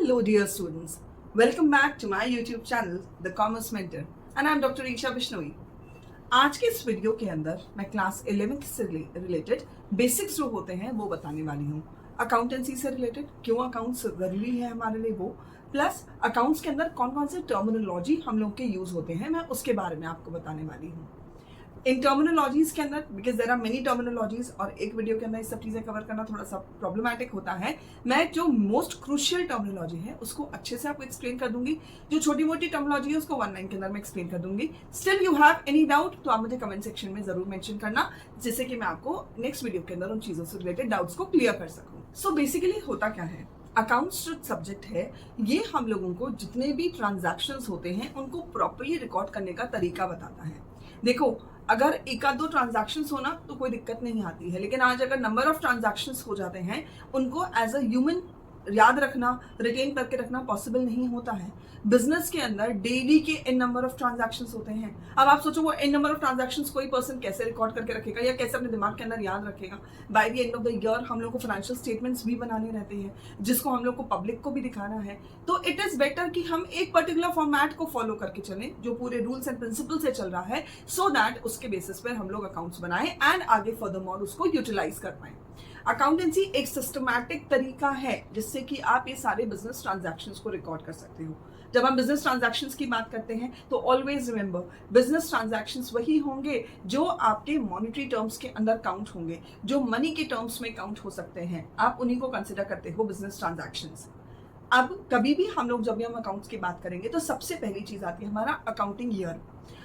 Hello dear students, welcome back to my YouTube channel The Commerce Mentor and I am Dr. Isha Bishnoi. आज के इस video के अंदर मैं class 11th से रिलेटेड बेसिक्स जो होते हैं वो बताने वाली हूँ। अकाउंटेंसी से रिलेटेड क्यों अकाउंट्स जरूरी है हमारे लिए वो, प्लस अकाउंट्स के अंदर कौन कौन से टर्मिनोलॉजी हम लोग के यूज होते हैं मैं उसके बारे में आपको बताने वाली हूँ। इन टर्मिनोलॉजीज के अंदर because there are many terminologies और एक वीडियो के अंदर ये सब चीजें कवर करना थोड़ा सा प्रॉब्लमैटिक होता है। मैं जो मोस्ट क्रूशियल टर्मिनोलॉजी है उसको अच्छे से आपको एक्सप्लेन कर दूंगी, जो छोटी मोटी टर्मिनोलॉजी है उसको 1 लाइन के अंदर मैं एक्सप्लेन कर दूंगी। Still you have any doubt तो आप मुझे कमेंट सेक्शन में जरूर मेंशन करना, जिससे कि मैं आपको नेक्स्ट वीडियो के अंदर उन चीजों से रिलेटेड डाउट्स को क्लियर कर सकूँ। सो बेसिकली होता क्या है, अकाउंट्स जो सब्जेक्ट है ये हम लोगों को जितने भी ट्रांजैक्शंस होते हैं उनको प्रॉपरली रिकॉर्ड करने का तरीका बताता है। देखो, अगर एक आध दो ट्रांजैक्शंस होना तो कोई दिक्कत नहीं आती है, लेकिन आज अगर नंबर ऑफ ट्रांजैक्शंस हो जाते हैं उनको एज अ ह्यूमन याद रखना, रिटेन करके रखना पॉसिबल नहीं होता है। बिजनेस के अंदर डेली के इन नंबर ऑफ ट्रांजैक्शंस होते हैं। अब आप सोचो वो इन नंबर ऑफ ट्रांजैक्शंस कोई पर्सन कैसे रिकॉर्ड करके रखेगा या कैसे अपने दिमाग के अंदर याद रखेगा। By the end of the year हम लोग को फाइनेंशियल स्टेटमेंट्स भी बनाने रहते हैं जिसको हम लोग को पब्लिक को भी दिखाना है। तो इट इज बेटर कि हम एक पर्टिकुलर फॉर्मेट को फॉलो करके चलें जो पूरे रूल्स एंड प्रिंसिपल से चल रहा है, सो दैट उसके बेसिस पर हम लोग अकाउंट्स बनाएं एंड आगे फर्दरमोर उसको यूटिलाइज कर पाएं। अकाउंटेंसी एक सिस्टमैटिक तरीका है जिससे कि आप ये सारे बिजनेस ट्रांजैक्शंस को रिकॉर्ड कर सकते हो। जब हम बिजनेस ट्रांजैक्शंस की बात करते हैं तो ऑलवेज रिमेंबर बिजनेस ट्रांजैक्शंस वही होंगे जो आपके मॉनेटरी टर्म्स के अंदर काउंट होंगे, जो मनी के टर्म्स में काउंट हो सकते हैं, आप उन्हीं को कंसिडर करते हो बिजनेस ट्रांजैक्शंस। अब कभी भी हम लोग जब भी हम अकाउंट्स की बात करेंगे तो सबसे पहली चीज आती है हमारा अकाउंटिंग ईयर।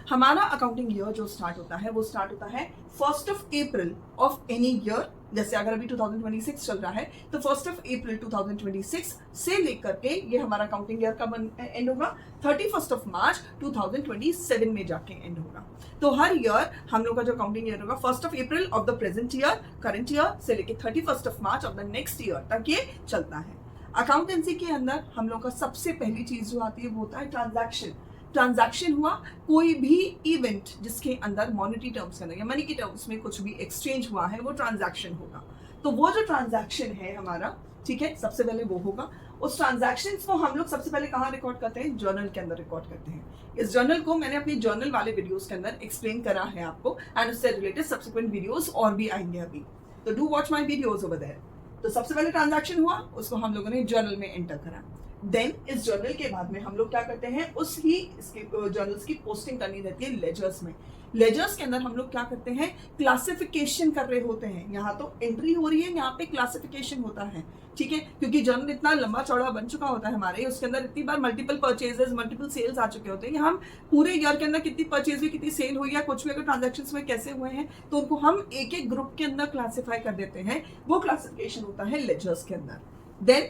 हमारा अकाउंटिंग ईयर जो स्टार्ट होता है वो स्टार्ट होता है 1st of April of any year. जैसे अगर अभी 2026 चल रहा है तो 1st of April 2026 से लेकर के ये हमारा अकाउंटिंग ईयर कब एंड होगा, 31st of March 2027 में जाके एंड होगा। तो हर ईयर हम लोग का जो अकाउंटिंग ईयर होगा 1st of April of the present year, current year से लेके 31st of March of the next year तक ये चलता है। अकाउंटेंसी के अंदर हम लोग का सबसे पहली चीज जो आती है वो होता है ट्रांजैक्शन। ट्रांजैक्शन हुआ कोई भी इवेंट जिसके अंदर मॉनेटरी टर्म्स के अंदर या मनी के टर्म्स में कुछ भी एक्सचेंज हुआ है वो ट्रांजैक्शन होगा। तो वो जो ट्रांजैक्शन है हमारा, ठीक है, सबसे पहले वो होगा। उस ट्रांजैक्शंस को हम लोग सबसे पहले कहाँ रिकॉर्ड करते हैं, जर्नल के अंदर रिकॉर्ड करते हैं। इस जर्नल को मैंने अपनी जर्नल वाले वीडियोस के अंदर एक्सप्लेन करा है आपको एंड उससे रिलेटेड सब्सिक्वेंट वीडियोस और भी आएंगे अभी, तो do watch my videos over there. तो सबसे पहले ट्रांजैक्शन हुआ, उसको हम लोगों ने जर्नल में एंटर करा। देन इस जर्नल के बाद में हम लोग क्या करते हैं, उस ही इसकी जर्नल्स की पोस्टिंग करनी रहती है लेजर्स में। लेजर्स के अंदर हम लोग क्या करते हैं, क्लासिफिकेशन कर रहे होते हैं। यहाँ तो एंट्री हो रही है, यहाँ पे क्लासिफिकेशन होता है, ठीक है, क्योंकि जर्नल इतना लंबा चौड़ा बन चुका होता है हमारे, उसके अंदर इतनी बार मल्टीपल परचेजेस, मल्टीपल सेल्स आ चुके होते हैं। हम पूरे ईयर के अंदर कितनी परचेज हुई, कितनी सेल हुई या कुछ भी अगर ट्रांजेक्शन्स में कैसे हुए हैं तो उनको हम एक एक ग्रुप के अंदर क्लासीफाई कर देते हैं। वो क्लासिफिकेशन होता है लेजर्स के अंदर। देन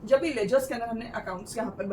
जब ये लेजर्स के अंदर हमने अकाउंट्स यहाँ पर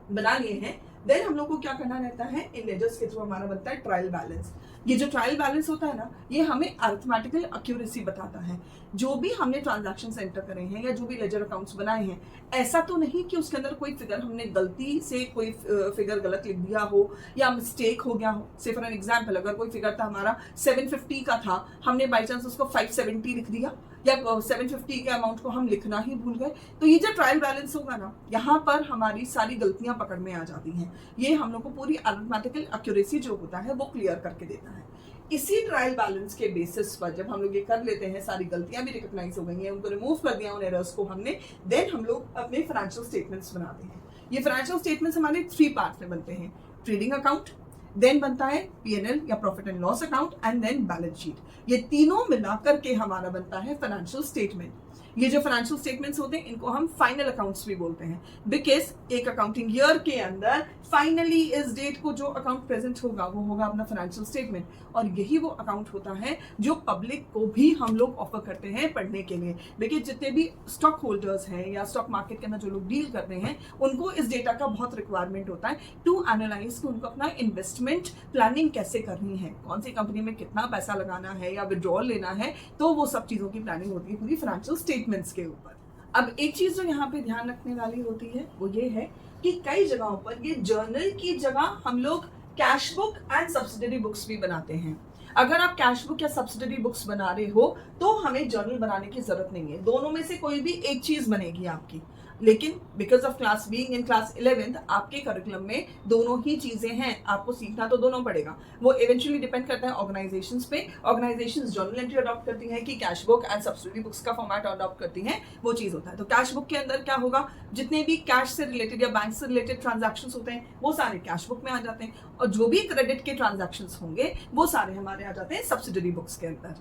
बना लिए हैं, देन हम लोग को क्या करना रहता है, इन लेजर्स के थ्रू हमारा बनता है ट्रायल बैलेंस। ये जो ट्रायल बैलेंस होता है ना, ये हमें अरिथमेटिकल एक्यूरेसी बताता है। जो भी हमने ट्रांजैक्शंस एंटर करे हैं या जो भी लेजर अकाउंट्स बनाए हैं, ऐसा तो नहीं कि उसके अंदर कोई फिगर हमने गलती से कोई फिगर गलत लिख दिया हो या मिस्टेक हो गया हो। से फॉर एन एग्जाम्पल, अगर कोई फिगर था हमारा 750 का था, हमने बाई चांस उसको 570 लिख दिया या 750 के अमाउंट को हम लिखना ही भूल गए, तो ये जो ट्रायल बैलेंस होगा ना, यहाँ पर हमारी सारी गलतियां पकड़ में आ जाती हैं। ये हम लोग को पूरी अरिथमेटिकल एक्यूरेसी जो होता है वो क्लियर करके देता है। इसी ट्रायल बैलेंस के बेसिस पर जब हम लोग ये कर लेते हैं, सारी गलतियां भी रिकॉग्नाइज हो गई हैं, उनको रिमूव कर दिया उन एरर्स को हमने, देन हम लोग अपने फाइनेंशियल स्टेटमेंट्स बनाते हैं। ये फाइनेंशियल स्टेटमेंट्स हमारे 3 पार्ट में बनते हैं, ट्रेडिंग अकाउंट, देन बनता है P&L या profit and loss account and then balance sheet. ये तीनों मिलाकर के हमारा बनता है फाइनेंशियल स्टेटमेंट। ये जो फाइनेंशियल स्टेटमेंट्स होते हैं इनको हम फाइनल अकाउंट्स भी बोलते हैं, बिकॉज एक अकाउंटिंग ईयर के अंदर फाइनली इस डेट को जो अकाउंट प्रेजेंट होगा वो होगा अपना फाइनेंशियल स्टेटमेंट। और यही वो अकाउंट होता है जो पब्लिक को भी हम लोग ऑफर करते हैं पढ़ने के लिए, बिकॉज जितने भी स्टॉक होल्डर्स हैं या स्टॉक मार्केट के अंदर जो लोग डील करते हैं उनको इस डेटा का बहुत रिक्वायरमेंट होता है टू एनालाइज कि उनको अपना इन्वेस्टमेंट प्लानिंग कैसे करनी है, कौन सी कंपनी में कितना पैसा लगाना है या विड्रॉल लेना है, तो वो सब चीजों की प्लानिंग होती है पूरी फाइनेंशियल स्टेटमेंट्स के ऊपर। अब एक चीज जो यहाँ पे ध्यान रखने वाली होती है वो ये है कि कई जगहों पर ये जर्नल की जगह हम लोग cash book and subsidiary books भी बनाते हैं। अगर आप कैश बुक या सब्सिडरी बुक्स बना रहे हो तो हमें जर्नल बनाने की जरूरत नहीं है, दोनों में से कोई भी एक चीज बनेगी आपकी। लेकिन because of class being in class 11th आपके करिकुलम में दोनों ही चीजें हैं, आपको सीखना तो दोनों पड़ेगा। वो इवेंचुअली डिपेंड करता है ऑर्गेनाइजेशंस पे। ऑर्गेनाइजेशंस जर्नल एंट्री अडॉप्ट करती हैं कि cash book and subsidy books का फॉर्मेट अडॉप्ट करती हैं, वो चीज होता है। तो कैश बुक के अंदर क्या होगा, जितने भी कैश से रिलेटेड या बैंक से रिलेटेड ट्रांजैक्शन होते हैं वो सारे कैश बुक में आ जाते हैं, और जो भी क्रेडिट के ट्रांजैक्शन होंगे वो सारे हमारे आ जाते हैं सब्सिडरी बुक्स के अंदर।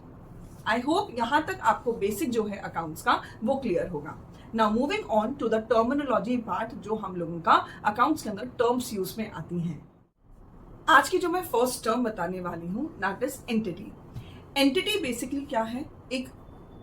आई होप यहां तक आपको बेसिक जो है अकाउंट्स का वो क्लियर होगा। Now moving on to the terminology part, जो हम लोगों का अकाउंट्स के अंदर टर्म्स यूज में आती हैं। आज की जो मैं फर्स्ट टर्म बताने वाली हूं that is entity. Entity basically क्या है, एक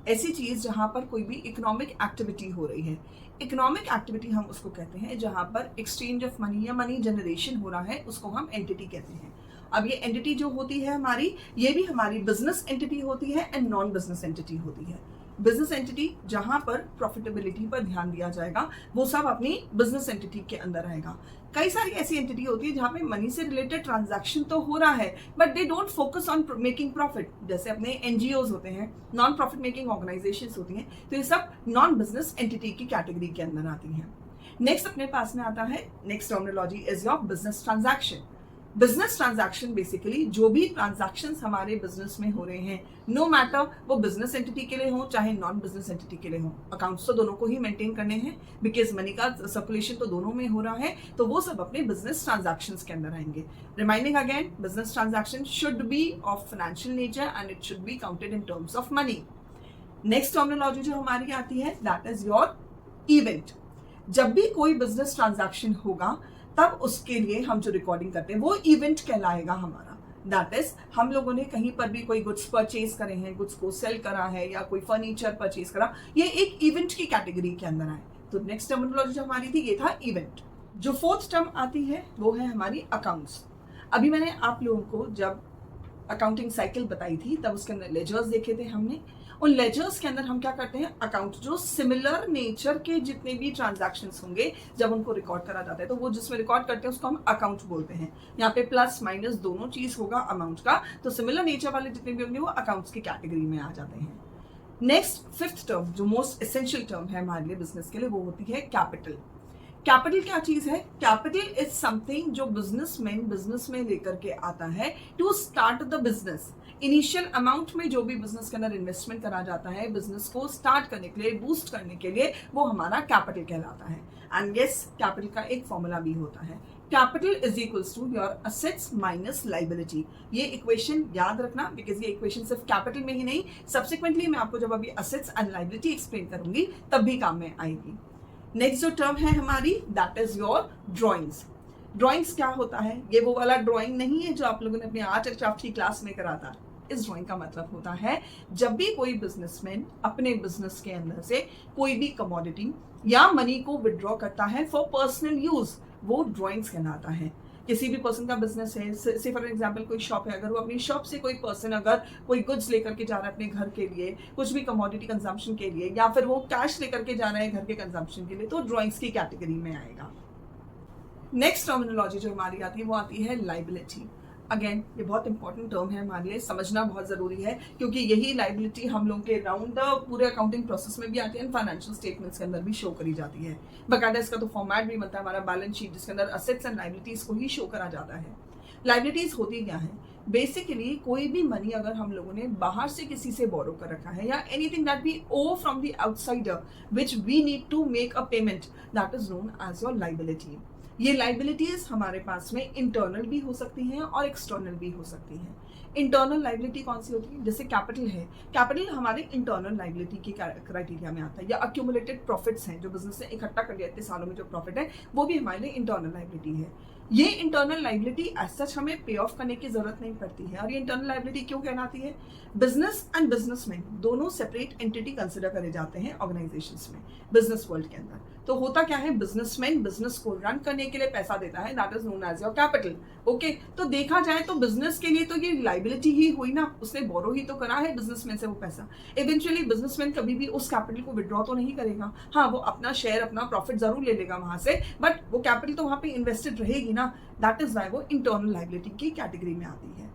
ऐसी चीज जहां पर कोई भी इकोनॉमिक एक्टिविटी हो रही है। इकोनॉमिक एक्टिविटी हम उसको कहते हैं जहां पर एक्सचेंज ऑफ मनी या मनी जनरेशन हो रहा है, उसको हम एंटिटी कहते हैं। अब ये एंटिटी जो होती है हमारी, ये भी हमारी बिजनेस एंटिटी होती है एंड नॉन बिजनेस एंटिटी होती है। बिजनेस एंटिटी जहां पर प्रॉफिटेबिलिटी पर ध्यान दिया जाएगा वो सब अपनी बिजनेस एंटिटी के अंदर आएगा। कई सारी ऐसी एंटिटी होती है जहां पे मनी से रिलेटेड ट्रांजैक्शन तो हो रहा है but they don't focus on making profit, जैसे अपने एनजीओज होते हैं, नॉन प्रॉफिट मेकिंग ऑर्गेनाइजेशंस होती हैं, तो ये सब नॉन बिजनेस एंटिटी की कैटेगरी के अंदर आती हैं। नेक्स्ट अपने पास में आता है, next terminology is your business transaction. Business transaction basically जो भी ट्रांजैक्शंस हमारे बिजनेस में हो रहे हैं, नो मैटर वो बिजनेस एंटिटी के लिए हो चाहे नॉन बिजनेस एंटिटी के लिए हो, अकाउंट्स तो दोनों को ही मेंटेन करने हैं बिकॉज मनी का सर्कुलेशन तो दोनों में हो रहा है, तो वो सब अपने बिजनेस ट्रांजैक्शंस के अंदर आएंगे। Reminding again, business transaction should be of financial nature and it should be counted in terms of money. Next terminology जो हमारी आती है दैट इज योर इवेंट। जब भी कोई बिजनेस ट्रांजैक्शन होगा तब उसके लिए हम जो रिकॉर्डिंग करते हैं वो इवेंट कहलाएगा हमारा। दैट इज हम लोगों ने कहीं पर भी कोई गुड्स परचेज करे हैं, गुड्स को सेल करा है या कोई फर्नीचर परचेज करा, ये एक इवेंट की कैटेगरी के अंदर आए। तो नेक्स्ट टर्मिनोलॉजी जो हमारी थी ये था इवेंट। जो फोर्थ टर्म आती है वो है हमारी अकाउंट्स। अभी मैंने आप लोगों को जब अकाउंटिंग साइकिल बताई थी तब उसके अंदर लेजर्स देखे थे हमने। उन लेजर्स के अंदर हम क्या करते हैं, अकाउंट जो सिमिलर नेचर के जितने भी ट्रांजैक्शंस होंगे जब उनको रिकॉर्ड करा जाता है तो वो जिसमें रिकॉर्ड करते हैं उसको हम अकाउंट बोलते हैं। यहाँ पे प्लस माइनस दोनों चीज होगा अमाउंट का, तो सिमिलर नेचर वाले जितने भी होंगे वो अकाउंट्स की कैटेगरी में आ जाते हैं। नेक्स्ट फिफ्थ टर्म जो मोस्ट एसेंशियल टर्म है हमारे लिए बिजनेस के लिए वो होती है कैपिटल। कैपिटल क्या चीज है, कैपिटल इज समथिंग जो बिजनेसमैन बिजनेस में लेकर के आता है to start the business. Initial amount में जो भी बिजनेस के अंदर इन्वेस्टमेंट करा जाता है बिजनेस को स्टार्ट करने के लिए, बूस्ट करने के लिए, वो हमारा कैपिटल कहलाता है। एंड यस, कैपिटल का एक फॉर्मूला भी होता है, capital is equals to your assets minus liability. ये इक्वेशन याद रखना बिकॉज ये इक्वेशन सिर्फ कैपिटल में ही नहीं, सब्सिक्वेंटली मैं आपको जब अभी असेट्स एंड लाइबिलिटी एक्सप्लेन करूंगी तब भी काम में आएगी। नेक्स्ट जो टर्म है हमारी that is your drawings. Drawings क्या होता है, ये वो वाला ड्रॉइंग नहीं है जो आप लोगों ने अपने आर्ट एंड क्राफ्ट की क्लास में करा था। इस ड्रॉइंग का मतलब होता है जब भी कोई बिजनेसमैन अपने बिजनेस के अंदर से कोई भी कमोडिटी या मनी को विड्रॉ करता है फॉर पर्सनल यूज, वो ड्रॉइंग्स कहलाता है। किसी भी पर्सन का बिजनेस है, से फॉर एग्जांपल कोई शॉप है, अगर वो अपनी शॉप से कोई पर्सन अगर कोई गुड्स लेकर के जा रहा है अपने घर के लिए, कुछ भी कमोडिटी कंजम्पशन के लिए, या फिर वो कैश लेकर के जा रहा है घर के कंजम्पशन के लिए, तो ड्रॉइंग्स की कैटेगरी में आएगा। नेक्स्ट टर्मिनोलॉजी जो हमारी आती है वो आती है लाइबिलिटी। अगेन ये बहुत इंपॉर्टेंट टर्म है हमारे लिए, समझना बहुत जरूरी है क्योंकि यही लाइबिलिटी हम लोगों के राउंड द पूरे अकाउंटिंग प्रोसेस में भी आती है, फाइनेंशियल स्टेटमेंट्स के अंदर भी शो करी जाती है। बकायदा इसका तो फॉर्मेट भी बनता है हमारा बैलेंस शीट, जिसके अंदर असेट्स एंड लाइबिलिटीज को ही शो करा जाता है। लाइबिलिटीज होती क्या है, बेसिकली कोई भी मनी अगर हम लोगों ने बाहर से किसी से बोरो कर रखा है या anything that we owe from the outsider which we need to make a payment, that is known as your liability. ये लाइबिलिटीज हमारे पास में इंटरनल भी हो सकती हैं और एक्सटर्नल भी हो सकती हैं। इंटरनल लाइबिलिटी कौन सी होती है, जैसे कैपिटल है, कैपिटल हमारे इंटरनल लाइबिलिटी की क्राइटेरिया में आता है, या अक्यूमुलेटेड प्रॉफिट्स हैं जो बिजनेस ने इकट्ठा कर लिया इतने सालों में जो प्रॉफिट है वो भी हमारे लिए इंटरनल लाइबिलिटी है। ये इंटरनल लाइबिलिटी एज सच हमें पे ऑफ करने की जरूरत नहीं पड़ती है। और ये इंटरनल लाइबिलिटी क्यों कहलाती है, बिजनेस एंड बिजनेसमैन दोनों सेपरेट एंटिटी कंसिडर करे जाते हैं ऑर्गेनाइजेशंस में, बिजनेस वर्ल्ड के अंदर। तो होता क्या है, बिजनेसमैन बिजनेस को रन करने के लिए पैसा देता है, that is known as your capital. Okay, तो देखा जाए तो बिजनेस के लिए तो ये लाइबिलिटी ही हुई ना, उसने बोरो ही तो करा है बिजनेसमैन से वो पैसा। इवेंचुअली बिजनेसमैन कभी भी उस कैपिटल को विड्रॉ तो नहीं करेगा, हाँ वो अपना शेयर अपना प्रॉफिट जरूर ले लेगा वहां से, बट वो कैपिटल तो वहां पे इन्वेस्टेड रहेगी ना, दैट इज वाई वो इंटरनल लाइबिलिटी की कैटेगरी में आती है।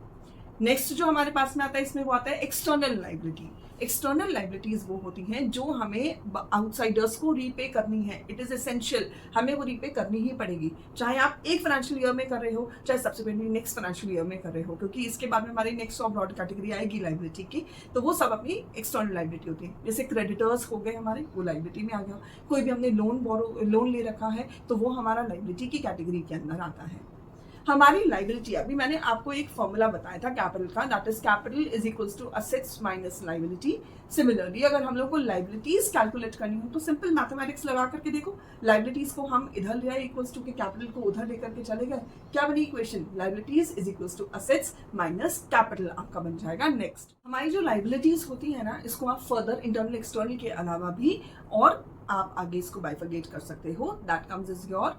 नेक्स्ट जो हमारे पास में आता है इसमें वो आता है एक्सटर्नल लाइबिलिटी। एक्सटर्नल लाइबिलिटीज वो होती हैं जो हमें आउटसाइडर्स को रीपे करनी है। इट इज एसेंशियल, हमें वो रीपे करनी ही पड़ेगी, चाहे आप एक फाइनेंशियल ईयर में कर रहे हो, चाहे सब्सिक्वेंटली नेक्स्ट फाइनेंशियल ईयर में कर रहे हो, क्योंकि इसके बाद में हमारी नेक्स्ट और ब्रॉड कैटेगरी आएगी लाइबिलिटी की, तो वो सब अपनी एक्सटर्नल लाइबिलिटी होती है। जैसे क्रेडिटर्स हो गए हमारे, वो लाइबिलिटी में आ गया। कोई भी हमने लोन ले रखा है तो वो हमारा लाइबिलिटी की कैटेगरी के अंदर आता है। हमारी लाइबिलिटी, अभी मैंने आपको एक फॉर्मूला बताया था कैपिटल का, that is capital is equals to assets minus liability. Similarly अगर हम लोग को लाइबिलिटीज कैलकुलेट करनी हो तो सिंपल मैथमेटिक्स लगा करके देखो, लाइबिलिटीज को हम इधर ले आए इक्वल्स टू के कैपिटल को उधर लेकर के चले गए, क्या बनी इक्वेशन, liabilities is equals to assets minus capital आपका बन जाएगा। नेक्स्ट हमारी जो लाइबिलिटीज होती है ना, इसको आप फर्दर इंटरनल एक्सटर्नल के अलावा भी और आप आगे इसको बाइफरगेट कर सकते हो। That comes is your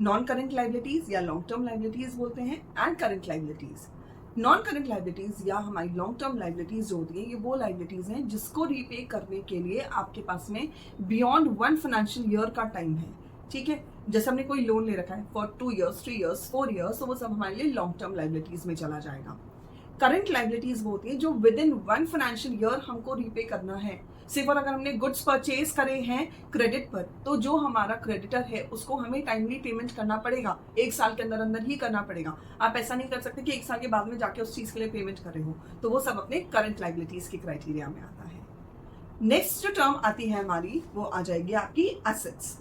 non current liabilities या लॉन्ग टर्म लाइबिलिटीज बोलते हैं, and current liabilities. Non current liabilities या हमारी लॉन्ग टर्म लाइबिलिटीज जो होती है, ये वो लाइबिलिटीज हैं जिसको रीपे करने के लिए आपके पास में बियॉन्ड 1 फाइनेंशियल ईयर का टाइम है। ठीक है, जैसे हमने कोई लोन ले रखा है फॉर 2 years, 3 years, 4 years, तो वो सब हमारे लिए लॉन्ग टर्म लाइबिलिटीज में चला जाएगा। करंट लाइबिलिटीज वो होती है जो विद इन 1 फाइनेंशियल ईयर हमको रीपे करना है। सिर्फ अगर हमने गुड्स परचेज करे हैं क्रेडिट पर, तो जो हमारा क्रेडिटर है उसको हमें टाइमली पेमेंट करना पड़ेगा, 1 साल के अंदर अंदर ही करना पड़ेगा। आप ऐसा नहीं कर सकते कि 1 साल के बाद में जाके उस चीज के लिए पेमेंट कर रहे हो, तो वो सब अपने करंट लाइबिलिटीज की क्राइटेरिया में आता है। नेक्स्ट जो टर्म आती है हमारी, वो आ जाएगी आपकी एसेट्स।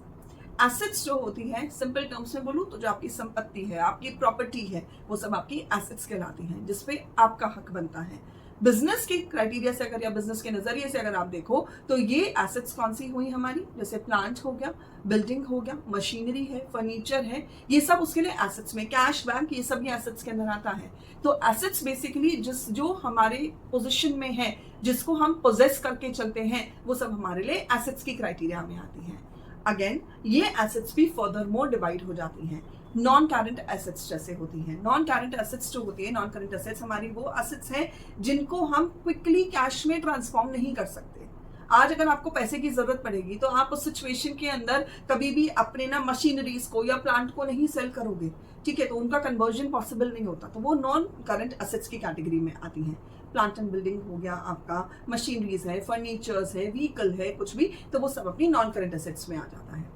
एसेट्स जो होती है, सिंपल टर्म्स में बोलूं तो जो आपकी संपत्ति है, आपकी प्रॉपर्टी है, वो सब आपकी एसेट्स कहलाती हैं, जिसपे आपका हक बनता है। बिजनेस के क्राइटेरिया से अगर या बिजनेस के नजरिए से अगर आप देखो तो ये एसेट्स कौन सी हुई हमारी, जैसे प्लांट हो गया, बिल्डिंग हो गया, मशीनरी है, फर्नीचर है, ये सब उसके लिए एसेट्स में, कैश बैंक, ये सब ये एसेट्स के अंदर आता है। तो एसेट्स बेसिकली जो हमारे पोजीशन में है, जिसको हम पोजेस करके चलते हैं, वो सब हमारे लिए एसेट्स की क्राइटेरिया में आती है। अगेन ये एसेट्स भी फर्दर मोर डिवाइड हो जाती हैं। नॉन करंट एसेट्स जैसे होती हैं, नॉन करंट एसेट्स जो होती है, नॉन करंट एसेट्स हमारी वो एसेट्स हैं जिनको हम क्विकली कैश में ट्रांसफॉर्म नहीं कर सकते। आज अगर आपको पैसे की जरूरत पड़ेगी तो आप उस सिचुएशन के अंदर कभी भी अपने ना मशीनरीज को या प्लांट को नहीं सेल करोगे, ठीक है, तो उनका कन्वर्जन पॉसिबल नहीं होता, तो वो नॉन करंट एसेट्स की कैटेगरी में आती हैं। प्लांट एंड बिल्डिंग हो गया आपका, मशीनरीज है, फर्नीचर्स है, व्हीकल है, कुछ भी, तो वो सब अपनी नॉन करंट एसेट्स में आ जाता है।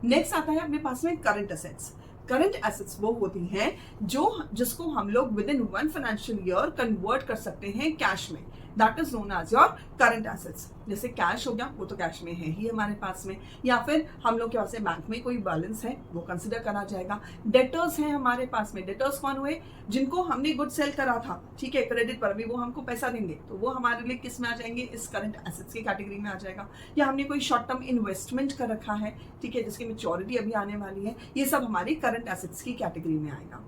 नेक्स्ट आता है अपने पास में करंट एसेट्स। करंट एसेट्स वो होती हैं जिसको हम लोग within 1 financial year convert कर सकते हैं कैश में, that is known as your current assets. जैसे कैश हो गया, वो तो कैश में है ही हमारे पास में, या फिर हम लोग के पास बैंक में कोई बैलेंस है, वो कंसिडर करा जाएगा। डेटर्स हैं हमारे पास में, डेटर्स कौन हुए, जिनको हमने गुड सेल करा था, ठीक है, क्रेडिट पर, अभी वो हमको पैसा देंगे, तो वो हमारे लिए किस में आ जाएंगे, इस करंट एसेट्स की कैटेगरी में आ जाएगा। या हमने कोई शॉर्ट टर्म इन्वेस्टमेंट कर रखा है, ठीक है, जिसकी मैच्योरिटी अभी आने वाली है, ये सब हमारी करंट एसेट्स की कैटेगरी में आएगा।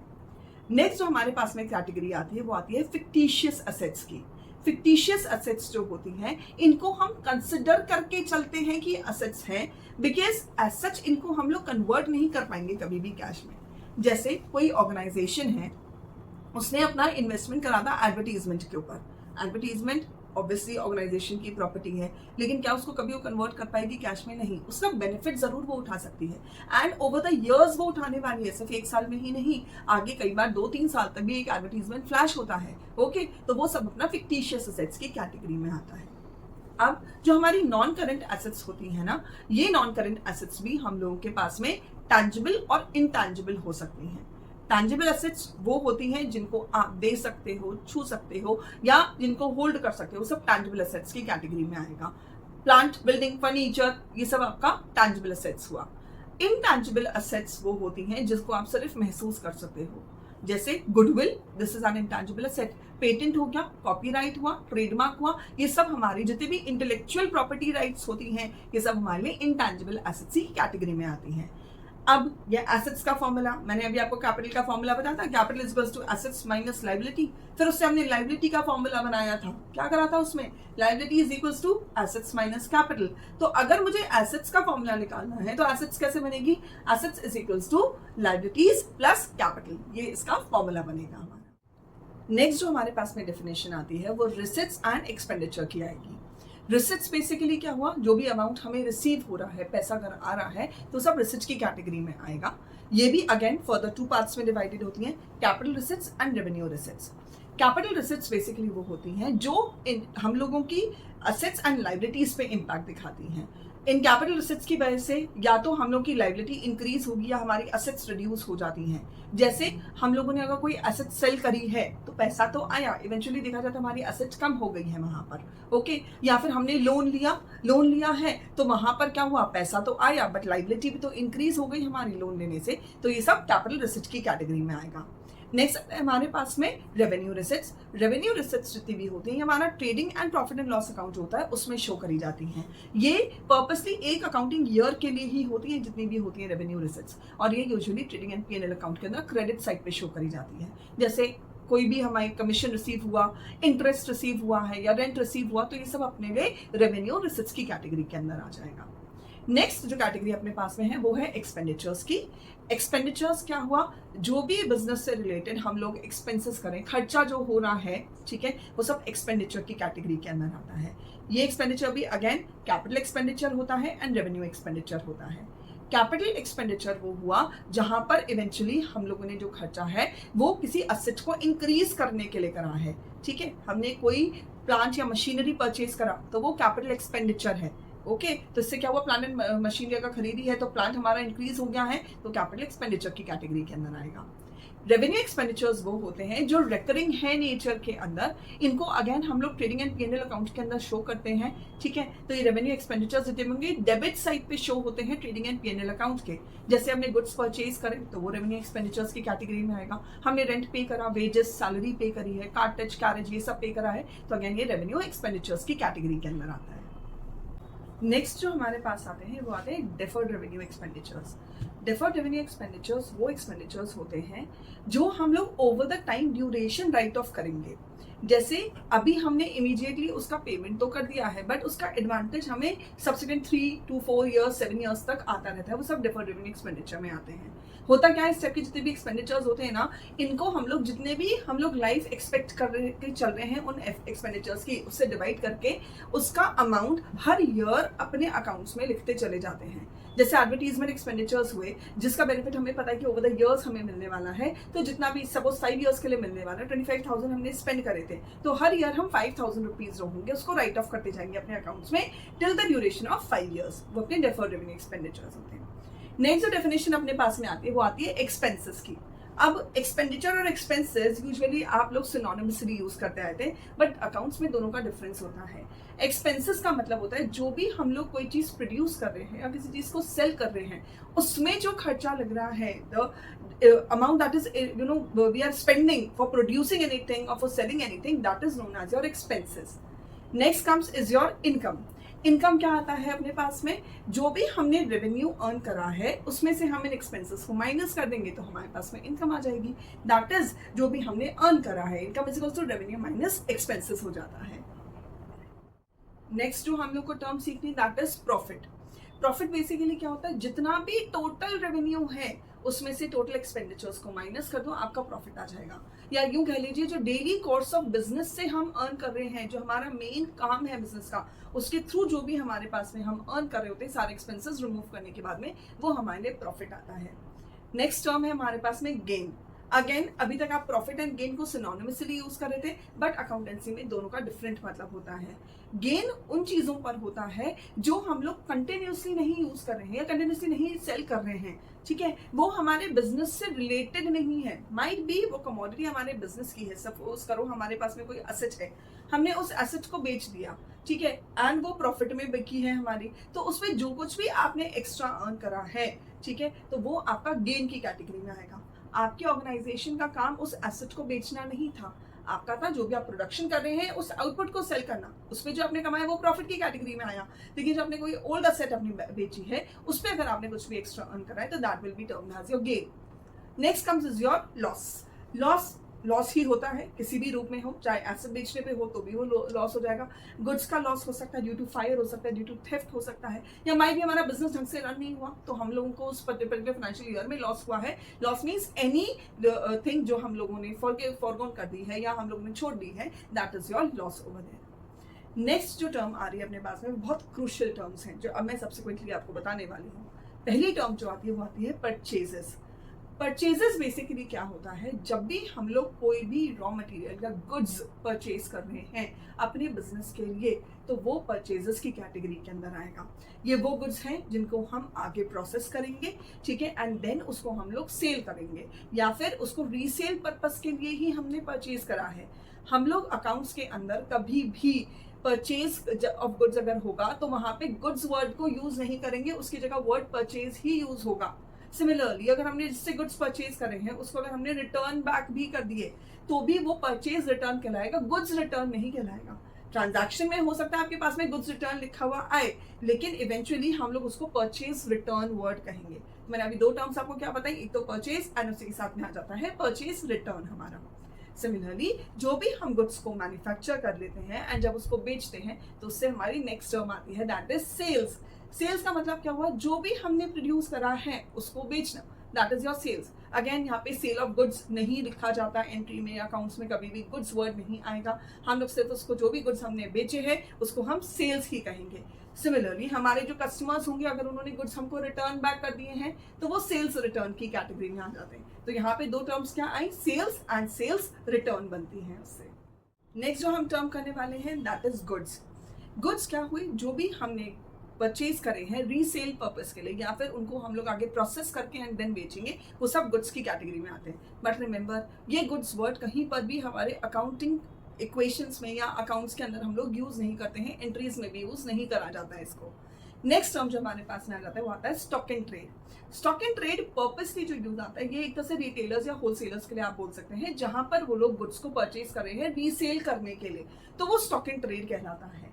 नेक्स्ट जो हमारे पास में कैटेगरी आती है, वो आती है फिक्टिशियस एसेट्स की। फिक्टिशियस एसेट्स जो होती हैं, इनको हम कंसिडर करके चलते हैं कि एसेट्स हैं, बिकॉज एज सच इनको हम लोग कन्वर्ट नहीं कर पाएंगे कभी भी कैश में। जैसे कोई ऑर्गेनाइजेशन है, उसने अपना इन्वेस्टमेंट करा था एडवर्टीजमेंट के ऊपर, एडवर्टीजमेंट ऑब्वियसली ऑर्गेनाइजेशन की प्रॉपर्टी है, लेकिन क्या उसको कभी वो कन्वर्ट कर पाएगी कैश में, नहीं। उसका बेनिफिट जरूर वो उठा सकती है, एंड ओवर द इयर्स वो उठाने वाली है, सिर्फ 1 साल में ही नहीं, आगे कई बार 2-3 साल तक भी एक एडवर्टीजमेंट फ्लैश होता है, ओके, तो वो सब अपना फिक्टिशियस एसेट्स की कैटेगरी में आता है। अब जो हमारी नॉन करंट एसेट्स होती है ना, ये नॉन करंट एसेट्स भी हम लोगों के पास में टैंजिबल और इनटैंजिबल हो सकती हैं। टैंजिबल एसेट्स वो होती हैं जिनको आप दे सकते हो, छू सकते हो, या जिनको होल्ड कर सकते हो, सब टैंजिबल एसेट्स की कैटेगरी में आएगा। प्लांट, बिल्डिंग, फर्नीचर, ये सब आपका टैंजिबल एसेट्स हुआ। इनटैंजिबल एसेट्स वो होती हैं जिसको आप सिर्फ महसूस कर सकते हो, जैसे goodwill, this is an intangible asset. Patent हो गया, कॉपीराइट हुआ, ट्रेडमार्क हुआ, ये सब हमारी जितने भी इंटेलेक्चुअल प्रॉपर्टी राइट्स होती हैं, ये सब हमारे लिए इनटैंजिबल एसेट्स की कैटेगरी में आती हैं। अब ये एसेट्स का फॉर्मूला, मैंने अभी आपको कैपिटल का फॉर्मूला बताया था, capital is equals to assets minus liability. फिर उससे हमने लायबिलिटी का फॉर्मूला बनाया था, क्या करा था उसमें, liability is equals to assets minus capital. तो अगर मुझे एसेट्स का फॉर्मूला निकालना है तो एसेट्स कैसे बनेगी, assets is equals to liabilities plus capital, ये इसका फॉर्मूला बनेगा हमारा। नेक्स्ट जो हमारे पास में डेफिनेशन आती है वो रिसीट्स एंड एक्सपेंडिचर की आएगी। रिसिट्स बेसिकली क्या हुआ, जो भी अमाउंट हमें रिसीव हो रहा है, पैसा अगर आ रहा है, तो सब रिसिट्स की कैटेगरी में आएगा। ये भी अगेन फर्दर 2 पार्ट्स में डिवाइडेड होती हैं, capital receipts and revenue receipts. Capital receipts basically वो होती हैं जो हम लोगों की असेट्स एंड लाइबिलिटीज पे इम्पैक्ट दिखाती हैं। इन कैपिटल रिसिट्स की वजह से या तो हम लोग की लाइबिलिटी इंक्रीज होगी या हमारी असेट्स रिड्यूस हो जाती हैं। जैसे हम लोगों ने अगर कोई एसेट सेल करी है तो पैसा तो आया, इवेंचुअली देखा जाता है हमारी एसेट्स कम हो गई है वहां पर, ओके। या फिर हमने लोन लिया है तो वहां पर क्या हुआ, पैसा तो आया बट लाइबिलिटी भी तो इंक्रीज हो गई हमारी लोन लेने से, तो ये सब कैपिटल रिसिट्स की कैटेगरी में आएगा। नेक्स्ट हमारे पास में रेवेन्यू रिसिट्स। रेवेन्यू रिसिट्स जितनी भी होती हैं हमारा trading and profit and loss account होता है उसमें शो करी जाती हैं। ये पर्पसली एक अकाउंटिंग ईयर के लिए ही होती है जितनी भी होती है रेवेन्यू रिसिट्स, और ये usually trading and P&L account के अंदर क्रेडिट साइड पे शो करी जाती है। जैसे कोई भी हमारी कमीशन रिसीव हुआ, इंटरेस्ट रिसीव हुआ है या रेंट रिसीव हुआ, तो ये सब अपने लिए रेवेन्यू रिसिट्स की कैटेगरी के अंदर आ जाएगा। नेक्स्ट जो कैटेगरी अपने पास में है वो है एक्सपेंडिचर्स की। एक्सपेंडिचर्स क्या हुआ, जो भी बिजनेस से रिलेटेड हम लोग एक्सपेंसेस करें, खर्चा जो हो रहा है, ठीक है, वो सब एक्सपेंडिचर की कैटेगरी के अंदर आता है। ये एक्सपेंडिचर भी अगेन कैपिटल एक्सपेंडिचर होता है एंड रेवेन्यू एक्सपेंडिचर होता है। कैपिटल एक्सपेंडिचर वो हुआ जहां पर इवेंचुअली हम लोगों ने जो खर्चा है वो किसी असेट को इंक्रीज करने के लिए करा है, ठीक है। हमने कोई प्लांट या मशीनरी परचेज करा तो वो कैपिटल एक्सपेंडिचर है, ओके। तो इससे क्या हुआ, प्लांट एंड मशीनरी अगर खरीदी है तो प्लांट हमारा इंक्रीज हो गया है, तो कैपिटल एक्सपेंडिचर की कैटेगरी के अंदर आएगा। रेवेन्यू एक्सपेंडिचर्स वो होते हैं जो रिकरिंग है नेचर के अंदर, इनको अगेन हम लोग ट्रेडिंग एंड P&L अकाउंट के अंदर शो करते हैं, ठीक है। तो ये रेवेन्यू एक्सपेंडिचर्स जितने होंगे डेबिट साइड पे शो होते हैं ट्रेडिंग एंड P&L अकाउंट के। जैसे हमने गुड्स परचेज करें तो वो रेवेन्यू एक्सपेंडिचर्स की कैटेगरी में आएगा। हमने रेंट पे करा, वेजेस, सैलरी पे करी है, कार टच कैरेज ये सब पे करा है, तो अगेन ये रेवेन्यू एक्सपेंडिचर्स की कैटेगरी के अंदर आता है। नेक्स्ट जो हमारे पास आते हैं वो आते हैं deferred revenue expenditures. Deferred revenue expenditures वो एक्सपेंडिचर्स होते हैं जो हम लोग over the time duration right of करेंगे। जैसे अभी हमने इमीडिएटली उसका पेमेंट तो कर दिया है बट उसका एडवांटेज हमें सब्सिक्वेंट 3 to 4 years 7 years तक आता रहता है, वो सब डेफर्ड रेवेन्यू एक्सपेंडिचर में आते हैं। होता क्या है, इस टाइप के जितने भी एक्सपेंडिचर्स होते हैं ना, इनको हम लोग जितने भी हम लोग लाइफ एक्सपेक्ट कर रहे के चल रहे हैं उन एक्सपेंडिचर्स की, उससे डिवाइड करके उसका अमाउंट हर ईयर अपने अकाउंट्स में लिखते चले जाते हैं। जैसे एडवर्टीजमेंट एक्सपेंडिचर्स हुए जिसका बेनिफिट हमें पता है कि ओवर द इयर्स हमें मिलने वाला है, तो जितना भी सपोज 5 years के लिए मिलने वाला है, 25,000 हमने स्पेंड करे थे, तो हर ईयर हम 5,000 रुपीज होंगे उसको राइट ऑफ करते जाएंगे अपने अकाउंट्स में till the duration of 5 years। वो अपने डेफर्ड रेवेन्यू एक्सपेंडिचर्स होते हैं। नेक्स्ट जो डेफिनेशन अपने पास में आती है वो आती है एक्सपेंसेस की। अब एक्सपेंडिचर और एक्सपेंसेस यूजुअली आप लोग सिनोनिमसली यूज करते आए थे, बट अकाउंट्स में दोनों का डिफरेंस होता है। एक्सपेंसेस का मतलब होता है जो भी हम लोग कोई चीज प्रोड्यूस कर रहे हैं या किसी चीज को सेल कर रहे हैं उसमें जो खर्चा लग रहा है, the amount that is we are spending for producing anything और for selling anything, that is known as your expenses. Next comes is your income. Income क्या आता है अपने पास में, जो भी हमने रेवेन्यू अर्न करा है उसमें से हम इन एक्सपेंसेस को माइनस कर देंगे तो हमारे पास में इनकम आ जाएगी। दैट इज जो भी हमने अर्न करा है, income is equal to revenue minus expenses हो जाता है। नेक्स्ट जो हम लोग को टर्म सीखनी that is profit. Profit basically क्या होता है, जितना भी टोटल रेवेन्यू है उसमें से टोटल एक्सपेंडिचर्स को माइनस कर दो, आपका प्रॉफिट आ जाएगा। या यूं कह लीजिए जो डेली कोर्स ऑफ बिजनेस से हम अर्न कर रहे हैं, जो हमारा मेन काम है बिजनेस का, उसके थ्रू जो भी हमारे पास में हम अर्न कर रहे होते हैं, सारे एक्सपेंसेस रिमूव करने के बाद में वो हमारे लिए प्रॉफिट आता है। नेक्स्ट टर्म है हमारे पास में गेन। अगेन अभी तक आप प्रॉफिट एंड गेन को सिनोनिमसली यूज कर रहे थे, बट अकाउंटेंसी में दोनों का डिफरेंट मतलब होता है। गेन उन चीजों पर होता है जो हम लोग कंटिन्यूसली नहीं यूज कर रहे हैं या कंटिन्यूसली नहीं सेल कर रहे हैं, ठीक है, वो हमारे बिजनेस से रिलेटेड नहीं है। माइट बी वो कमोडिटी हमारे बिजनेस की है, सपोज करो हमारे पास में कोई एसेट है, हमने उस एसेट को बेच दिया, ठीक है, एंड वो प्रॉफिट में बिकी है हमारी, तो उसमें जो कुछ भी आपने एक्स्ट्रा अर्न करा है, ठीक है, तो वो आपका गेन की कैटेगरी में आएगा। आपकी ऑर्गेनाइजेशन का काम उस एसेट को बेचना नहीं था, आपका था जो भी आप प्रोडक्शन कर रहे हैं उस आउटपुट को सेल करना, उसमें जो आपने कमाया वो प्रॉफिट की कैटेगरी में आया। लेकिन जो आपने कोई ओल्ड एसेट अपनी बेची है उस पर अगर आपने कुछ भी एक्स्ट्रा अर्न करा है तो that will be termed as your gain. Next comes is your loss. Loss ही होता है किसी भी रूप में हो, चाहे एसेट बेचने पे हो तो भी वो लॉस हो जाएगा। गुड्स का लॉस हो सकता है, ड्यू टू फायर हो सकता है, ड्यू टू थेफ्ट हो सकता है, या माइट भी हमारा बिजनेस ढंग से रन नहीं हुआ तो हम लोगों को उस पर्टिकुलर फाइनेंशियल ईयर में लॉस हुआ है। लॉस मीन्स एनी थिंग जो हम लोगों ने फॉरगॉन कर दी है या हम लोगों ने छोड़ दी है, that is your loss over there. Next जो टर्म आ रही है अपने पास में बहुत क्रूशियल टर्म्स हैं जो अब मैं सब्सिक्वेंटली आपको बताने वाली हूँ। पहली टर्म जो आती है वो आती है परचेजेस। परचेजेस बेसिकली क्या होता है, जब भी हम लोग कोई भी रॉ मटेरियल या गुड्स परचेज कर रहे हैं अपने बिजनेस के लिए, तो वो परचेजेस की कैटेगरी के अंदर आएगा। ये वो गुड्स हैं जिनको हम आगे प्रोसेस करेंगे, ठीक है, एंड देन उसको हम लोग सेल करेंगे या फिर उसको रीसेल पर्पस के लिए ही हमने परचेज करा है। हम लोग अकाउंट्स के अंदर कभी भी परचेज ऑफ गुड्स अगर होगा तो वहां पे गुड्स वर्ड को यूज नहीं करेंगे, उसकी जगह वर्ड परचेज ही यूज होगा। सिमिलरली अगर हमने जिससे गुड्स परचेज करे हैं उसको अगर हमने रिटर्न बैक भी कर दिए तो भी वो परचेज रिटर्न कहलाएगा, गुड्स रिटर्न नहीं कहलाएगा। ट्रांजैक्शन में हो सकता है आपके पास में गुड्स रिटर्न लिखा हुआ आए, लेकिन इवेंचुअली हम लोग उसको परचेज रिटर्न वर्ड कहेंगे। मैंने अभी दो टर्म्स आपको क्या बताई, एक तो परचेज एंड उसी के साथ में आ जाता है परचेज रिटर्न हमारा। सिमिलरली जो भी हम गुड्स को मैन्युफैक्चर कर लेते हैं एंड जब उसको बेचते हैं तो उससे हमारी नेक्स्ट टर्म आती है, दैट इज सेल्स। सेल्स का मतलब क्या हुआ, जो भी हमने प्रोड्यूस करा है उसको बेचना, that is your sales. Again यहाँ पे सेल ऑफ गुड्स नहीं लिखा जाता एंट्री में, अकाउंट्स में कभी भी गुड्स वर्ड नहीं आएगा। हम लोग सिर्फ उसको जो भी गुड्स हमने बेचे हैं उसको हम सेल्स ही कहेंगे। सिमिलरली हमारे जो कस्टमर्स होंगे अगर उन्होंने गुड्स हमको रिटर्न बैक कर दिए हैं तो वो सेल्स रिटर्न की कैटेगरी में आ जाते हैं। तो यहाँ पे दो टर्म्स क्या आई, सेल्स एंड सेल्स रिटर्न बनती हैं उससे। नेक्स्ट जो हम टर्म करने वाले हैं दैट इज गुड्स। गुड्स क्या हुई, जो भी हमने परचेज करे हैं रीसेल पर्पस के लिए या फिर उनको हम लोग आगे प्रोसेस करके एंड देन बेचेंगे, वो सब गुड्स की कैटेगरी में आते हैं। बट रिमेंबर ये गुड्स वर्ड कहीं पर भी हमारे अकाउंटिंग इक्वेशंस में या अकाउंट्स के अंदर हम लोग यूज नहीं करते हैं, एंट्रीज में भी यूज नहीं करा जाता है इसको। नेक्स्ट टर्म जो हमारे पास में आ जाता है वो आता है stock and trade. Stock and trade purposely जो यूज आता है ये एक तरह से रिटेलर्स या होलसेलर्स के लिए आप बोल सकते हैं, जहां पर वो लोग गुड्स को परचेज कर रहे हैं रीसेल करने के लिए, तो वो स्टॉक एंड ट्रेड कहलाता है।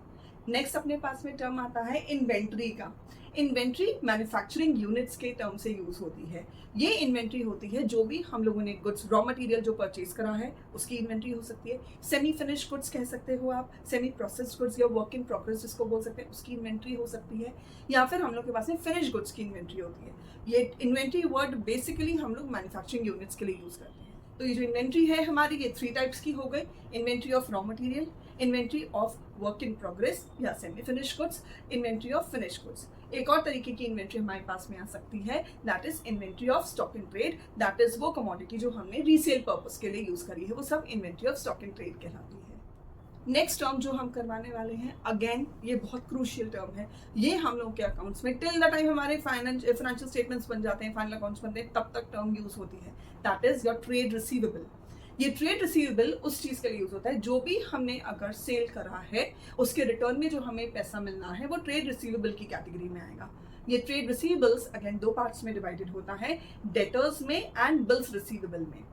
नेक्स्ट अपने पास में टर्म आता है इन्वेंट्री का। इन्वेंट्री मैन्युफैक्चरिंग यूनिट्स के टर्म से यूज होती है। ये इन्वेंट्री होती है जो भी हम लोगों ने गुड्स रॉ मटेरियल जो परचेज करा है उसकी इन्वेंट्री हो सकती है। सेमी फिनिश गुड्स कह सकते हो आप, सेमी प्रोसेस्ड गुड्स या वर्क इन प्रोग्रेस जिसको बोल सकते हैं उसकी इन्वेंट्री हो सकती है, या फिर हम लोग के पास में फिनिश गुड्स की इन्वेंट्री होती है। ये इन्वेंट्री वर्ड बेसिकली हम लोग मैन्युफैक्चरिंग यूनिट्स के लिए यूज करते हैं। तो ये जो इन्वेंट्री है हमारी ये 3 टाइप्स की हो गई, inventory of raw material, inventory of work in progress या semi finish goods, inventory of finish goods. एक और तरीके की इन्वेंट्री हमारे पास में आ सकती है, that is inventory of stock and trade. That is वो कमोडिटी जो हमने रीसेल पर्पस के लिए यूज करी है, वो सब inventory of stock and trade कहलाती है। नेक्स्ट टर्म जो हम करवाने वाले हैं, अगेन ये बहुत क्रूशियल टर्म है। ये हम लोग के अकाउंट्स में टिल द टाइम हमारे फाइनेंशियल स्टेटमेंट्स बन जाते हैं, फाइनल अकाउंट्स बनते हैं, तब तक टर्म यूज होती है, that is your trade receivable. ये ट्रेड रिसीवेबल उस चीज के लिए यूज होता है जो भी हमने अगर सेल करा है उसके रिटर्न में जो हमें पैसा मिलना है वो ट्रेड रिसीवेबल की कैटेगरी में आएगा। ये ट्रेड रिसीवेबल्स अगेन 2 पार्ट्स में डिवाइडेड होता है, डेटर्स में एंड बिल्स रिसीवेबल में।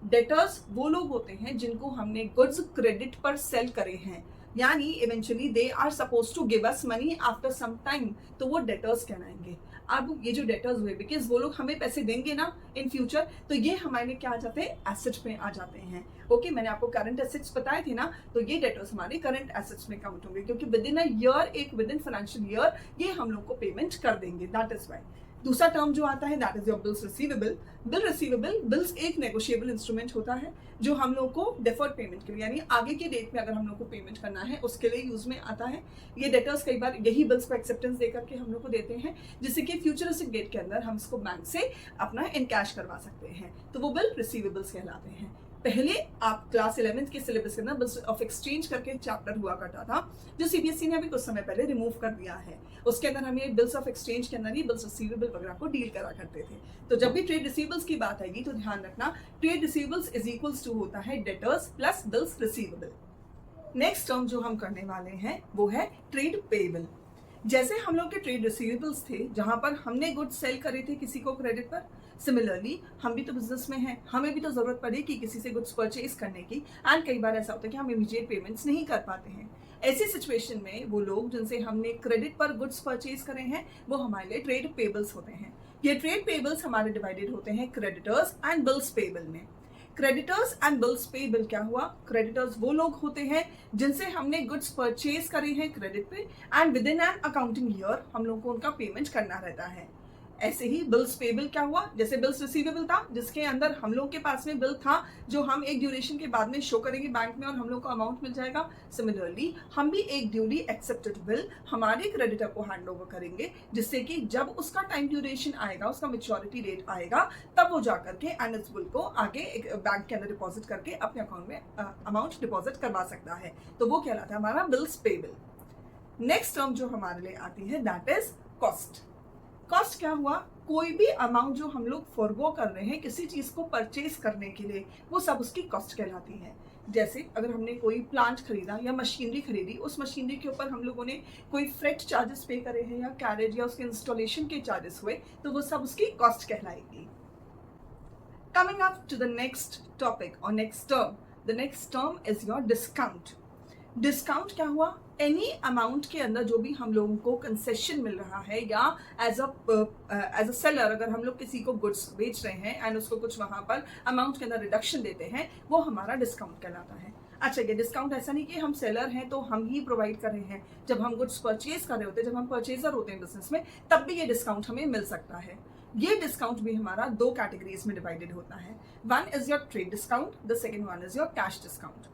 डेटर्स वो लोग होते हैं जिनको हमने गुड्स क्रेडिट पर सेल करे हैं, यानी eventually they are suppose to give us money after some time, तो वो डेटर्स कहलाएंगे। अब ये जो डेटर्स हुए, बिकॉज वो लोग हमें पैसे देंगे ना इन फ्यूचर, तो ये हमारे क्या आ जाते हैं, एसेट्स में आ जाते हैं। ओके, मैंने आपको करंट एसेट्स बताए थे ना, तो ये डेटर्स हमारे करंट एसेट्स में काउंट होंगे, क्योंकि with in a year, with in financial year ये हम लोग को पेमेंट कर देंगे, दैट इज वाई। दूसरा टर्म जो आता है that is your bills receivable. Bill receivable, bills एक नेगोशिएबल इंस्ट्रूमेंट होता है जो हम लोग को डेफर्ड पेमेंट के लिए, यानी आगे के डेट में अगर हम लोग को पेमेंट करना है उसके लिए यूज में आता है। ये डेटर्स कई बार यही बिल्स को एक्सेप्टेंस देकर के हम लोग को देते हैं, जिससे कि फ्यूचरिस्टिक डेट के अंदर हम इसको बैंक से अपना इनकैश करवा सकते हैं, तो वो बिल रिसीवेबल्स कहलाते हैं। पहले आप क्लास 11th के सिलेबस के अंदर बिल्स ऑफ एक्सचेंज करके चैप्टर हुआ करता था, जो सीबीएसई ने अभी कुछ समय पहले रिमूव कर दिया है। उसके अंदर हम ये बिल्स ऑफ एक्सचेंज के अंदर ही बिल्स रिसीवेबल वगैरह को डील करा करते थे। तो जब भी ट्रेड रिसीवेबल्स की बात आएगी तो ध्यान रखना, trade receivables is equals to होता है debtors plus bills receivable. Next term जो हम करने वाले हैं वो है ट्रेड पेएबल। जैसे हम लोग के ट्रेड रिसीवेबल्स थे जहां पर हमने गुड्स सेल करे थे किसी को क्रेडिट पर, सिमिलरली हम भी तो बिजनेस में हैं, हमें भी तो जरूरत पड़ेगी किसी से गुड्स परचेज करने की, एंड कई बार ऐसा होता है कि हम इमीडिएट पेमेंट्स नहीं कर पाते हैं। ऐसी सिचुएशन में वो लोग जिनसे हमने क्रेडिट पर गुड्स परचेज करे हैं वो हमारे लिए ट्रेड पेबल्स होते हैं। ये ट्रेड पेबल्स हमारे डिवाइडेड होते हैं क्रेडिटर्स एंड बिल्स पेबल में। क्रेडिटर्स एंड बिल्स पेबल क्या हुआ, क्रेडिटर्स वो लोग होते हैं जिनसे हमने गुड्स परचेज करे हैं क्रेडिट पे, and with in an accounting year हम लोग को उनका पेमेंट करना रहता है। ऐसे ही बिल्स पेबल क्या हुआ, जैसे बिल्स रिसीवेबल था जिसके अंदर हम लोग के पास में बिल था जो हम एक ड्यूरेशन के बाद में शो करेंगे बैंक में और हम लोग को अमाउंट मिल जाएगा। सिमिलरली हम भी एक ड्यूली एक्सेप्टेड बिल हमारे क्रेडिटर को हैंड ओवर करेंगे, जिससे कि जब उसका टाइम ड्यूरेशन आएगा, उसका मैच्योरिटी डेट आएगा, तब वो जाकर के एंड इस बिल को आगे एक बैंक के अंदर डिपॉजिट करके अपने अकाउंट में अमाउंट डिपॉजिट करवा सकता है। तो वो कहलाता है हमारा बिल्स पेबल। नेक्स्ट टर्म जो हमारे लिए आती है दैट इज कॉस्ट। कॉस्ट क्या हुआ, कोई भी अमाउंट जो हम लोग फॉरगो कर रहे हैं किसी चीज को परचेज करने के लिए, वो सब उसकी कॉस्ट कहलाती है। जैसे अगर हमने कोई प्लांट खरीदा या मशीनरी खरीदी, उस मशीनरी के ऊपर हम लोगों ने कोई फ्रेट चार्जेस पे करे हैं या कैरेज या उसके इंस्टॉलेशन के चार्जेस हुए, तो वो सब उसकी कॉस्ट कहलाएगी। Coming up to the next topic और next term, the next term is your discount. Discount क्या हुआ, एनी अमाउंट के अंदर जो भी हम लोगों को कंसेशन मिल रहा है या एज अ सेलर अगर हम लोग किसी को गुड्स बेच रहे हैं एंड उसको कुछ वहां पर अमाउंट के अंदर रिडक्शन देते हैं, वो हमारा डिस्काउंट कहलाता है। अच्छा, ये डिस्काउंट ऐसा नहीं कि हम सेलर हैं तो हम ही प्रोवाइड कर रहे हैं। जब हम गुड्स परचेज कर रहे होते हैं, जब हम परचेजर होते हैं बिजनेस में, तब भी ये डिस्काउंट हमें मिल सकता है। ये डिस्काउंट भी हमारा दो कैटेगरीज में डिवाइडेड होता है। One is your trade discount, the second one is your cash discount.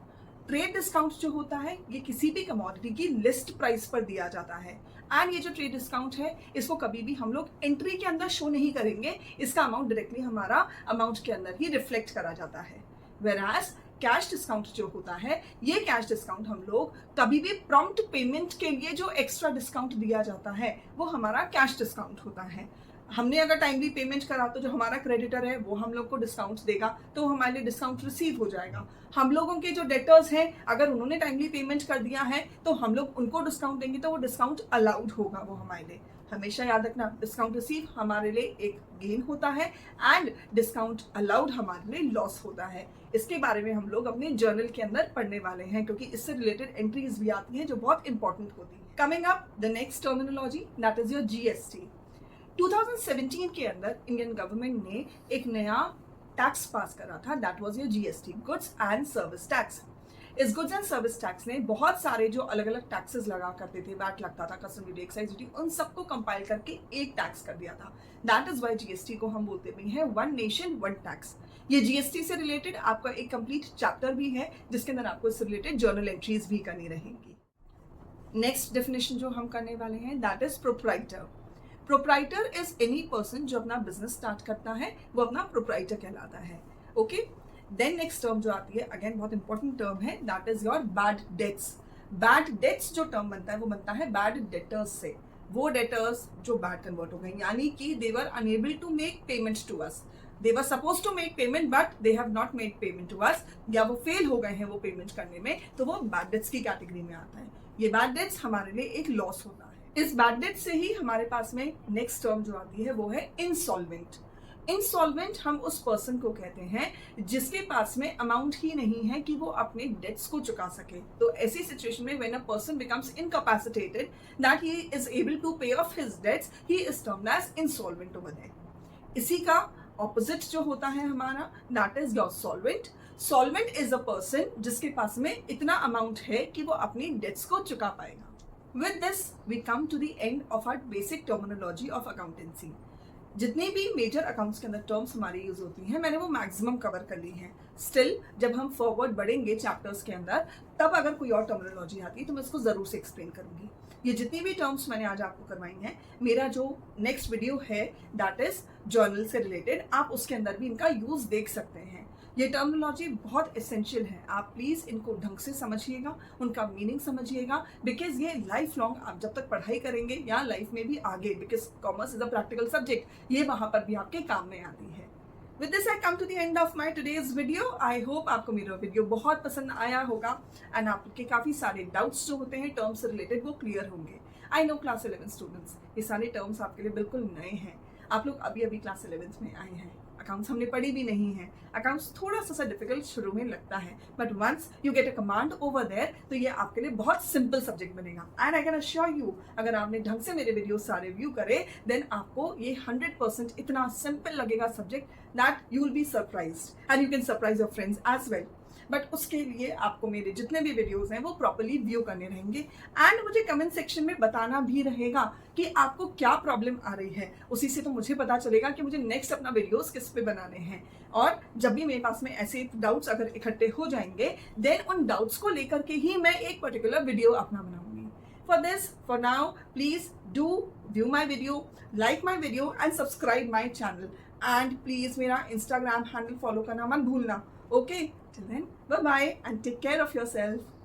Trade discount जो होता है ये किसी भी कमोडिटी की लिस्ट प्राइस पर दिया जाता है एंड ये जो ट्रेड डिस्काउंट है इसको कभी भी हम लोग एंट्री के अंदर शो नहीं करेंगे, इसका अमाउंट डायरेक्टली हमारा अमाउंट के अंदर ही रिफ्लेक्ट करा जाता है। वेराज कैश डिस्काउंट जो होता है, ये कैश डिस्काउंट हम लोग कभी भी प्रॉम्प्ट पेमेंट के लिए जो एक्स्ट्रा डिस्काउंट दिया जाता है वो हमारा कैश डिस्काउंट होता है। हमने अगर टाइमली पेमेंट करा तो जो हमारा क्रेडिटर है वो हम लोग को डिस्काउंट देगा, तो हमारे लिए डिस्काउंट रिसीव हो जाएगा। हम लोगों के जो डेटर्स हैं अगर उन्होंने टाइमली पेमेंट कर दिया है तो हम लोग उनको डिस्काउंट देंगे, तो वो डिस्काउंट अलाउड होगा वो हमारे लिए। हमेशा याद रखना, डिस्काउंट रिसीव हमारे लिए एक गेन होता है एंड डिस्काउंट अलाउड हमारे लिए लॉस होता है। इसके बारे में हम लोग अपने जर्नल के अंदर पढ़ने वाले हैं क्योंकि इससे रिलेटेड एंट्रीज भी आती हैं जो बहुत इंपॉर्टेंट होती है। Coming up the next terminology that is your GST. 2017 के अंदर इंडियन गवर्नमेंट ने एक नया टैक्स पास करा था, that was your GST, goods and service tax. इस गुड्स एंड सर्विस टैक्स ने बहुत सारे जो अलग अलग टैक्सेस लगा करते थे, वैट लगता था, कस्टम ड्यूटी, एक्साइज ड्यूटी, उन सबको कंपाइल करके एक टैक्स कर दिया था। दैट इज वाई जीएसटी को हम बोलते भी हैं वन नेशन वन टैक्स। ये जीएसटी से रिलेटेड आपका एक कंप्लीट चैप्टर भी है जिसके अंदर आपको इससे रिलेटेड जर्नल एंट्रीज भी करनी रहेंगी। नेक्स्ट डेफिनेशन जो हम करने वाले हैं that is proprietor. Proprietor is any person जो अपना बिजनेस स्टार्ट करता है, वो अपना प्रोप्राइटर कहलाता है। ओके, देन नेक्स्ट टर्म जो आती है, अगेन बहुत इंपॉर्टेंट टर्म है, that is your bad debts. Bad debts जो टर्म बनता है वो बनता है बैड डेटर्स से। वो डेटर्स जो बैड कन्वर्ट हो गए, यानी कि they were unable to make payment to us, they were suppose to make payment but they have not made payment to us, या वो फेल हो गए हैं वो पेमेंट करने में, तो वो बैड डेट्स की कैटेगरी में आता है। ये बैड डेट्स हमारे लिए एक लॉस होता है। इस बैड डेट से ही हमारे पास में नेक्स्ट टर्म जो आती है वो है इंसॉल्वेंट। इंसॉल्वेंट हम उस पर्सन को कहते हैं जिसके पास में अमाउंट ही नहीं है कि वो अपने डेट्स को चुका सके। तो ऐसी सिचुएशन में when a person becomes incapacitated that he is able to pay off his debts, he is termed as insolvent over there. इसी का ऑपोजिट जो होता है हमारा that is your solvent. Solvent is a person जिसके पास में इतना अमाउंट है कि वो अपनी डेट्स को चुका पाएगा। With this, we come to the end of our basic terminology of accountancy. जितनी भी मेजर अकाउंट्स के अंदर टर्म्स हमारी यूज होती हैं मैंने वो मैक्सिमम कवर कर ली हैं। स्टिल जब हम फॉरवर्ड बढ़ेंगे चैप्टर्स के अंदर, तब अगर कोई और टर्मिनोलॉजी आती है तो मैं इसको जरूर से एक्सप्लेन करूंगी। ये जितनी भी टर्म्स मैंने आज आपको करवाई हैं, मेरा जो नेक्स्ट वीडियो है दैट इज जर्नल से रिलेटेड, आप उसके अंदर भी इनका यूज देख सकते हैं। ये टर्मिनोलॉजी बहुत एसेंशियल है, आप प्लीज इनको ढंग से समझिएगा, उनका मीनिंग समझिएगा, बिकॉज ये लाइफ लॉन्ग आप जब तक पढ़ाई करेंगे या लाइफ में भी आगे, because commerce is a practical subject, ये वहां पर भी आपके काम में आती है। With this I come to the end of my today's video. I hope आपको मेरा वीडियो बहुत पसंद आया होगा एंड आपके काफी सारे डाउट्स जो होते हैं टर्म्स से रिलेटेड वो क्लियर होंगे। आई नो क्लास 11 स्टूडेंट्स, ये सारे टर्म्स आपके लिए बिल्कुल नए हैं। आप लोग अभी अभी क्लास 11 में आए हैं, अकाउंट्स हमने पढ़ी भी नहीं है। अकाउंट्स थोड़ा सा डिफिकल्ट शुरू में लगता है, but once you get a command over there तो ये आपके लिए बहुत सिंपल सब्जेक्ट बनेगा। And I can assure you, अगर आपने ढंग से मेरे वीडियो सारे व्यू करे देन आपको ये 100% इतना सिंपल लगेगा subject that you will be surprised and you can surprise your friends as well. But उसके लिए आपको मेरे जितने भी वीडियोस हैं वो प्रॉपर्ली व्यू करने रहेंगे एंड मुझे कमेंट सेक्शन में बताना भी रहेगा कि आपको क्या प्रॉब्लम आ रही है। उसी से तो मुझे पता चलेगा कि मुझे नेक्स्ट अपना वीडियोस किस पे बनाने हैं। और जब भी मेरे पास में ऐसे डाउट्स अगर इकट्ठे हो जाएंगे देन उन डाउट्स को लेकर के ही मैं एक पर्टिकुलर वीडियो अपना बनाऊंगी। For now, please do view my video, like my video and subscribe my channel. And please मेरा Instagram handle follow करना मत भूलना. Okay? Till then, bye bye and take care of yourself.